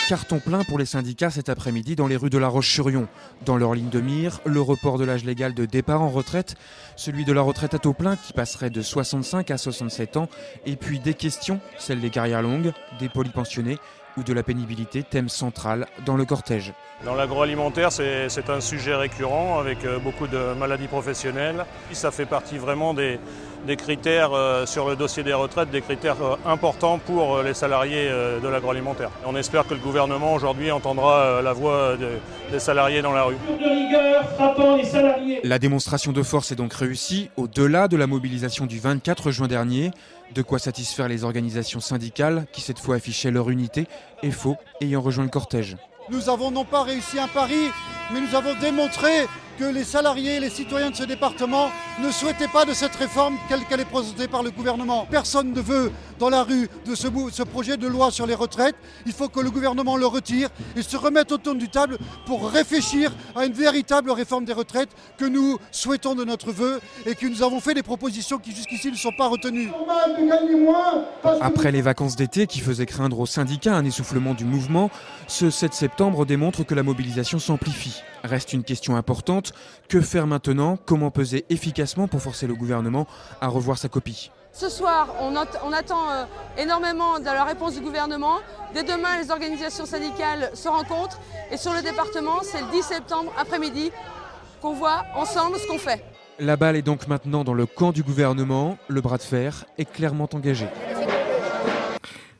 Carton plein pour les syndicats cet après-midi dans les rues de La Roche-sur-Yon. Dans leur ligne de mire, le report de l'âge légal de départ en retraite, celui de la retraite à taux plein qui passerait de 65 à 67 ans, et puis des questions, celles des carrières longues, des polypensionnés ou de la pénibilité, thème central dans le cortège. Dans l'agroalimentaire, c'est un sujet récurrent avec beaucoup de maladies professionnelles. Ça fait partie vraiment des critères sur le dossier des retraites, des critères importants pour les salariés de l'agroalimentaire. On espère que le gouvernement aujourd'hui entendra la voix des salariés dans la rue. La démonstration de force est donc réussie au-delà de la mobilisation du 24 juin dernier. De quoi satisfaire les organisations syndicales qui cette fois affichaient leur unité et faux ayant rejoint le cortège. Nous avons non pas réussi un pari, mais nous avons démontré que les salariés et les citoyens de ce département ne souhaitaient pas de cette réforme telle qu'elle est présentée par le gouvernement. Personne ne veut dans la rue de ce projet de loi sur les retraites. Il faut que le gouvernement le retire et se remette autour du table pour réfléchir à une véritable réforme des retraites que nous souhaitons de notre vœu et que nous avons fait des propositions qui jusqu'ici ne sont pas retenues. Après les vacances d'été qui faisaient craindre aux syndicats un essoufflement du mouvement, ce 7 septembre démontre que la mobilisation s'amplifie. Reste une question importante, que faire maintenant? Comment peser efficacement pour forcer le gouvernement à revoir sa copie? Ce soir, on attend énormément de la réponse du gouvernement. Dès demain, les organisations syndicales se rencontrent. Et sur le département, c'est le 10 septembre après-midi qu'on voit ensemble ce qu'on fait. La balle est donc maintenant dans le camp du gouvernement. Le bras de fer est clairement engagé.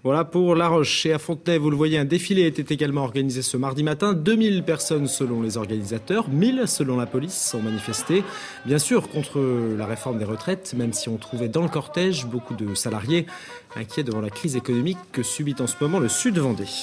Voilà pour La Roche. Et à Fontenay, vous le voyez, un défilé était également organisé ce mardi matin. 2000 personnes selon les organisateurs, 1000 selon la police ont manifesté. Bien sûr, contre la réforme des retraites, même si on trouvait dans le cortège beaucoup de salariés inquiets devant la crise économique que subit en ce moment le Sud-Vendée.